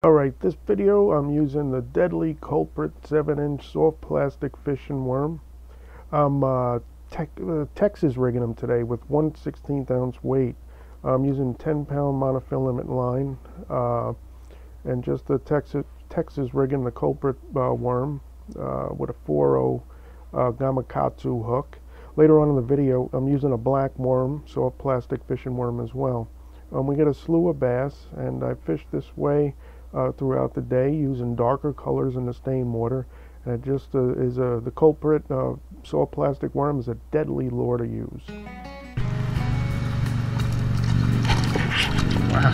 Alright, this video I'm using the deadly Culprit 7-inch soft plastic fishing worm. I'm Texas rigging them today with 1/16 ounce weight. I'm using 10-pound monofilament line and just the Texas rigging the Culprit worm with a 4.0 Gamakatsu hook. Later on in the video I'm using a black worm, soft plastic fishing worm as well. We get a slew of bass, and I fish this way throughout the day using darker colors in the stain water, and it just is the Culprit soft plastic worm is a deadly lure to use. Wow,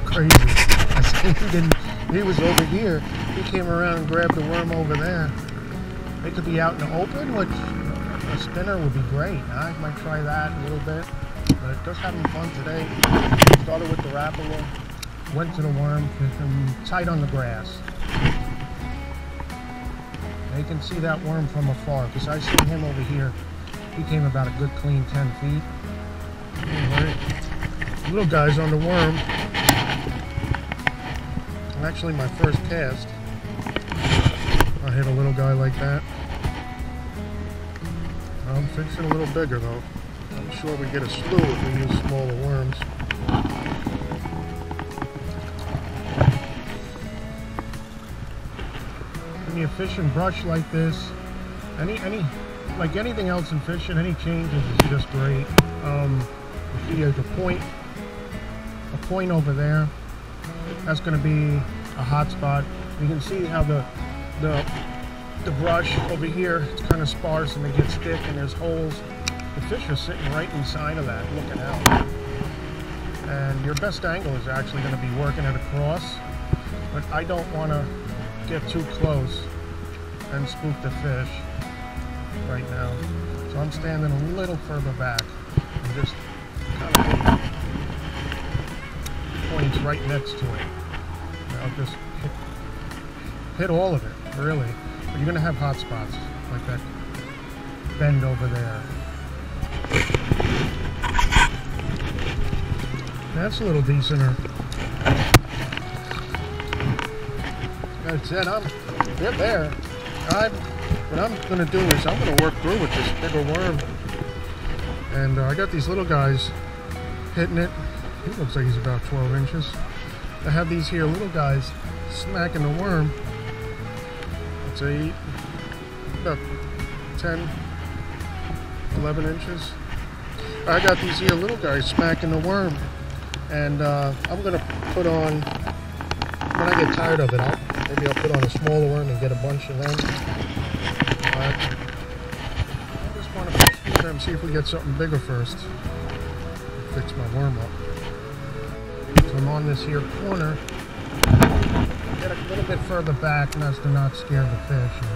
crazy. I said he was over here. He came around and grabbed the worm over there. They could be out in the open, which a spinner would be great. I might try that a little bit, but just having fun today. Started with the Rapala, went to the worm, fishing tight on the grass. Now you can see that worm from afar, because I see him over here. He came about a good clean 10 feet. Right. Little guys on the worm. And actually my first cast, I hit a little guy like that. I'm fishing a little bigger though. I'm sure we get a slew if we use smaller worms. When you fish and brush like this, like anything else in fishing, any changes is just great. You see there's a point over there. That's going to be a hot spot. You can see how the brush over here, it's kind of sparse and it gets thick and there's holes. The fish are sitting right inside of that, looking out. And your best angle is actually going to be working it across, but I don't want to get too close and spook the fish right now. So I'm standing a little further back and just kind of points right next to it. I'll just hit all of it, really. But you're going to have hot spots like that bend over there. That's a little decenter. That's it. They're there. What I'm going to do is I'm going to work through with this bigger worm. And I got these little guys hitting it. He looks like he's about 12 inches. I have these here little guys smacking the worm. Let's say about 10, 11 inches. I got these here little guys smacking the worm. And I'm going to put on, when I get tired of it, maybe I'll put on a smaller worm and get a bunch of them. I just want to fish them, see if we get something bigger first. Fix my worm up. So I'm on this here corner. Get a little bit further back, and that's to not scare the fish. And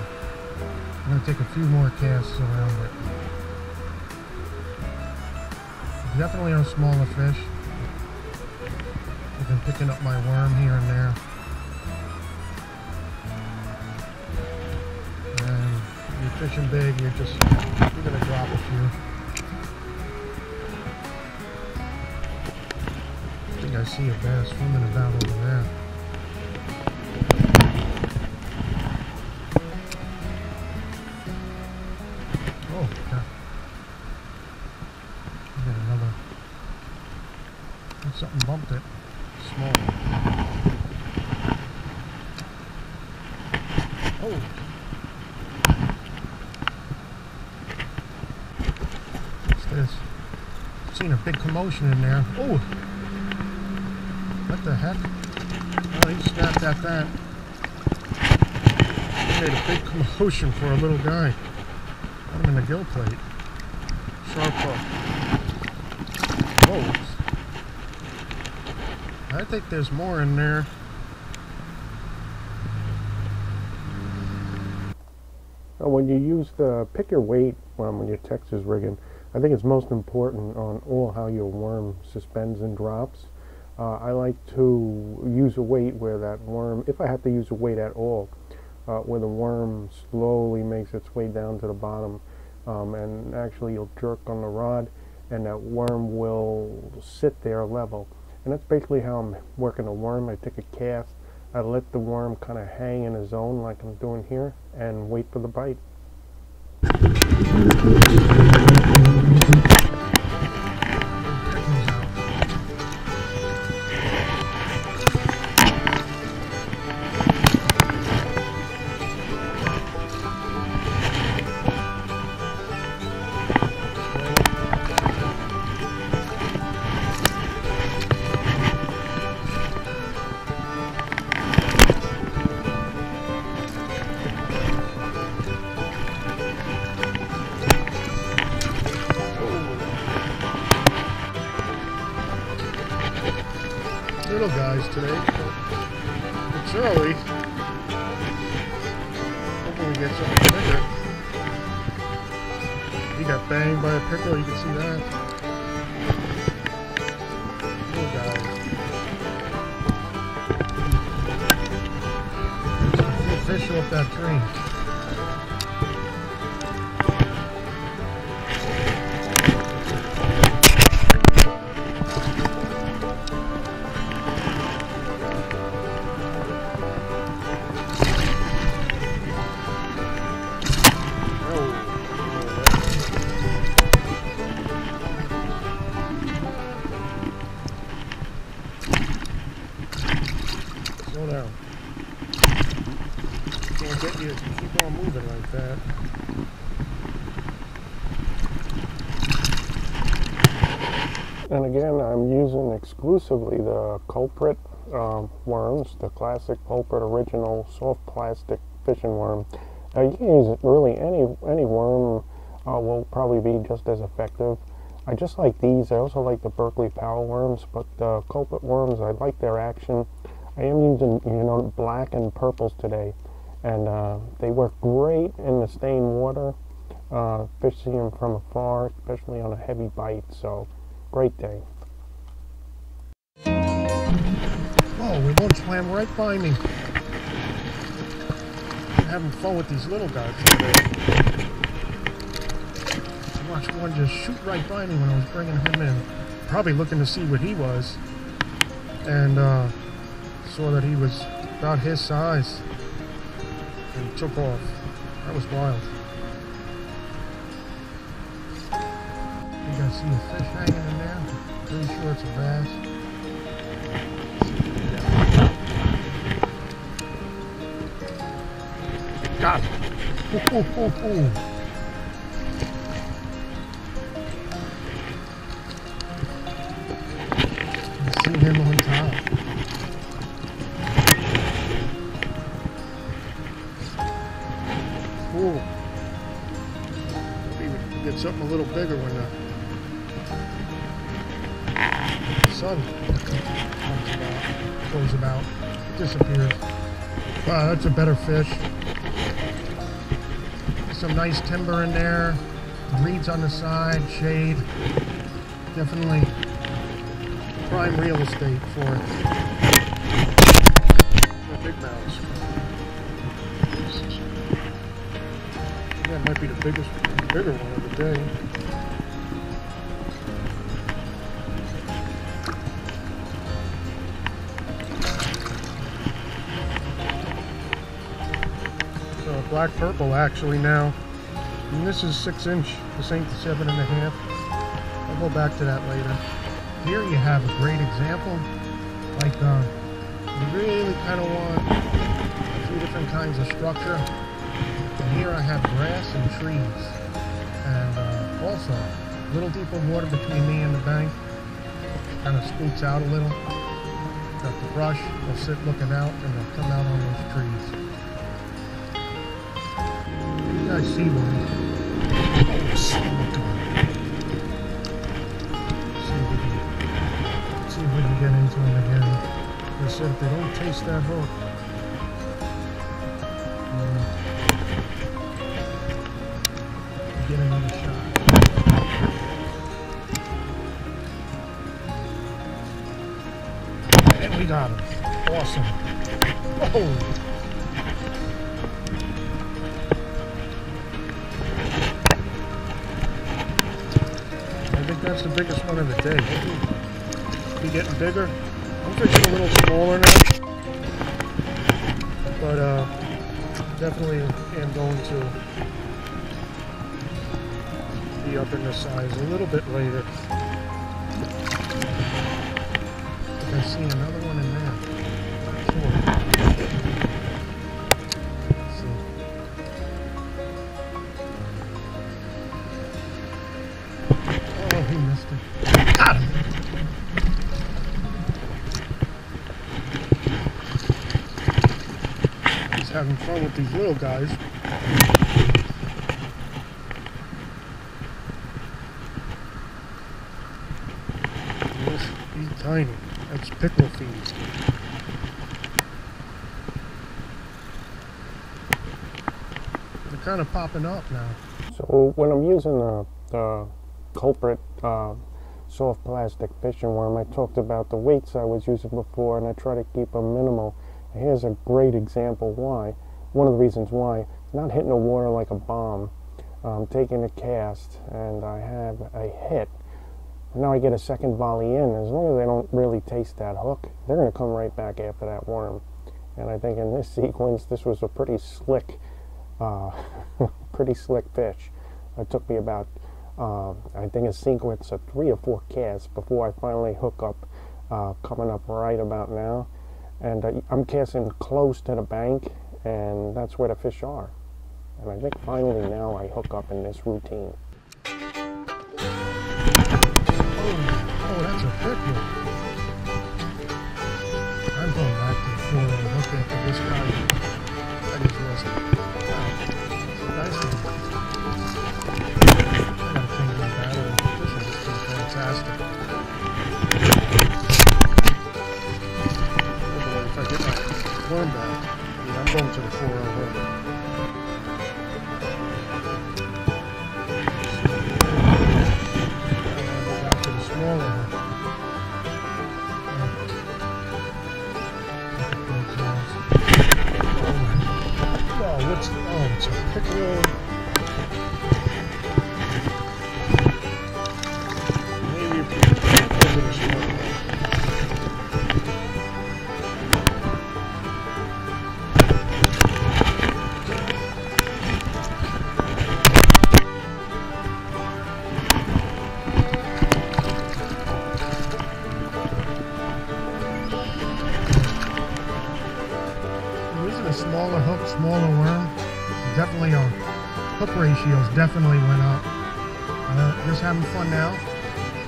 I'm going to take a few more casts around it. Definitely on smaller fish. I've been picking up my worm here and there. And you're fishing big, you're going to drop a few. I think I see a bass swimming about over there. Oh, God. I got another. Something bumped it. Small. Oh. What's this? Seen a big commotion in there. Oh. What the heck? Oh, he snapped at that. He made a big commotion for a little guy. Got him in the gill plate. Sharp hook. Whoa. I think there's more in there. When you use the pick your weight when you're Texas rigging, I think it's most important on how your worm suspends and drops. I like to use a weight where that worm, if I have to use a weight at all, where the worm slowly makes its way down to the bottom, and actually you'll jerk on the rod and that worm will sit there level. And that's basically how I'm working a worm. I take a cast, I let the worm kind of hang in a zone like I'm doing here and wait for the bite. Little guys today. It's early. Hopefully we get something bigger. He got banged by a pickerel, you can see that. Little guys. Good fish off that tree. Slow down. Can't get you to keep on moving like that. And again, I'm using exclusively the Culprit worms, the classic Culprit Original Soft Plastic Fishing Worm. You can use really any worm will probably be just as effective. I just like these. I also like the Berkeley Powell worms, but the Culprit worms, I like their action. I am using, black and purples today, and they work great in the stained water. Fishing them from afar, especially on a heavy bite. So, great day. Oh, one swam right by me. I'm having fun with these little guys today. I watched one just shoot right by me when I was bringing him in. Probably looking to see what he was. And saw that he was about his size. And he took off. That was wild. You guys see a fish hanging in there? Pretty sure it's a bass. Got it. Ooh, ooh, ooh, ooh. You see him on top. Ooh. Maybe we can get something a little bigger when the sun goes about, disappears. Wow, that's a better fish. Some nice timber in there, reeds on the side, shade. Definitely prime real estate for big mouths. That might be the bigger one of the day. Black purple actually now, and this is 6-inch. This ain't the 7.5. I'll go back to that later. Here you have a great example. Like you really kind of want 2 different kinds of structure. And here I have grass and trees, and also a little deeper water between me and the bank. Kind of scoots out a little. Got the brush. They'll sit looking out, and they'll come out on those trees. I see one. Oh, see if we can get into him again. Like I said, if they don't taste that hook, get another shot. And we got him. Awesome. Oh! That's the biggest one of the day. Maybe be getting bigger. I'm fishing a little smaller now. but definitely am going to be upping the size a little bit later. I see another one in there. Sure. Let's see. Oh, he missed it. Got him! He's having fun with these little guys. He must be tiny. That's pickerel feed. They're kind of popping up now. So when I'm using the Culprit soft plastic fishing worm, I talked about the weights I was using before, and I try to keep them minimal. And here's a great example why. One of the reasons why. Not hitting the water like a bomb. Taking a cast, and I have a hit. Now I get a second volley in. As long as they don't really taste that hook, they're going to come right back after that worm. And I think in this sequence, this was a pretty slick fish. It took me about, I think a sequence of 3 or 4 casts before I finally hook up, coming up right about now. And I'm casting close to the bank, and that's where the fish are. And I think finally now I hook up in this routine. Oh, that's a thick one. I'm going back to the 4-0 hook after this guy. I just lost it. Wow. It's a nice one. I gotta change my battery. This one just been fantastic. Oh boy, if I get my worm back, yeah, I'm going to the 4-0 hook. It's a pickerel. Maybe if you over the small one. Using a smaller hook, smaller worm. Definitely our hook ratios definitely went up. Just having fun now.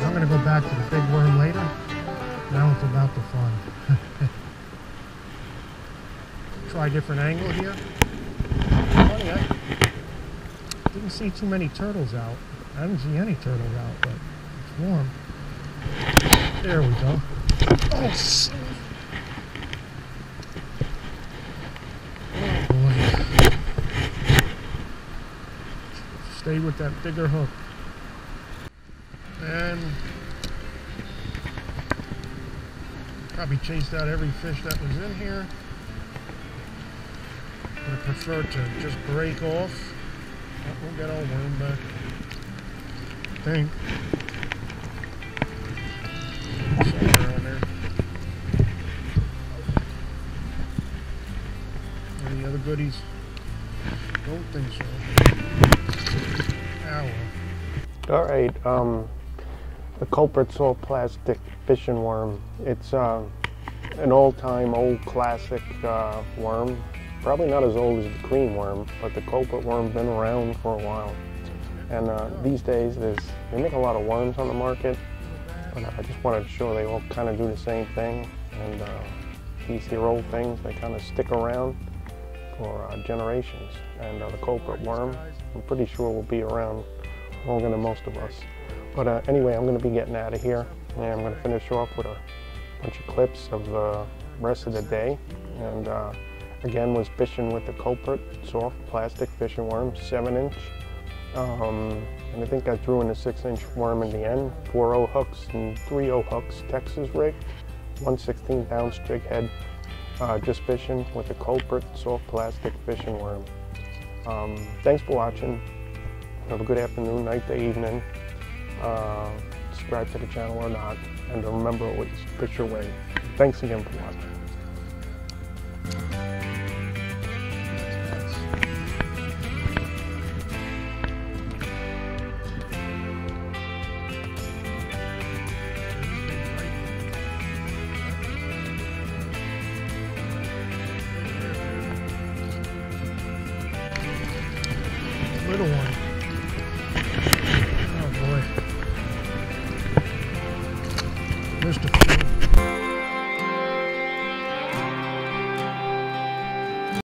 I'm going to go back to the big worm later. Now it's about the fun. Try a different angle here. Funny, I didn't see too many turtles out. I didn't see any turtles out, but it's warm. There we go. Oh, stay with that bigger hook. And probably chased out every fish that was in here. I prefer to just break off. We'll get our worm back. I think. Somewhere on there. Any other goodies? Don't think so. Alright, the Culprit soft plastic fishing worm. It's an old-time, old classic worm. Probably not as old as the cream worm, but the Culprit worm's been around for a while. And these days, they make a lot of worms on the market, but I just wanted to show they all kind of do the same thing. And these here old things, they kind of stick around for generations. And the Culprit worm, I'm pretty sure will be around longer than most of us. But anyway, I'm going to be getting out of here, and I'm going to finish off with a bunch of clips of the rest of the day. And again, was fishing with the Culprit soft plastic fishing worm, 7-inch. And I think I threw in a 6-inch worm in the end. 4-0 hooks and 3-0 hooks, Texas rig, 1/16 ounce jig head. Just fishing with the Culprit soft plastic fishing worm. Thanks for watching. Have a good afternoon, night, day, evening. Subscribe to the channel or not. And remember, always fish your way. Thanks again for watching. little one. Oh boy. There's the food.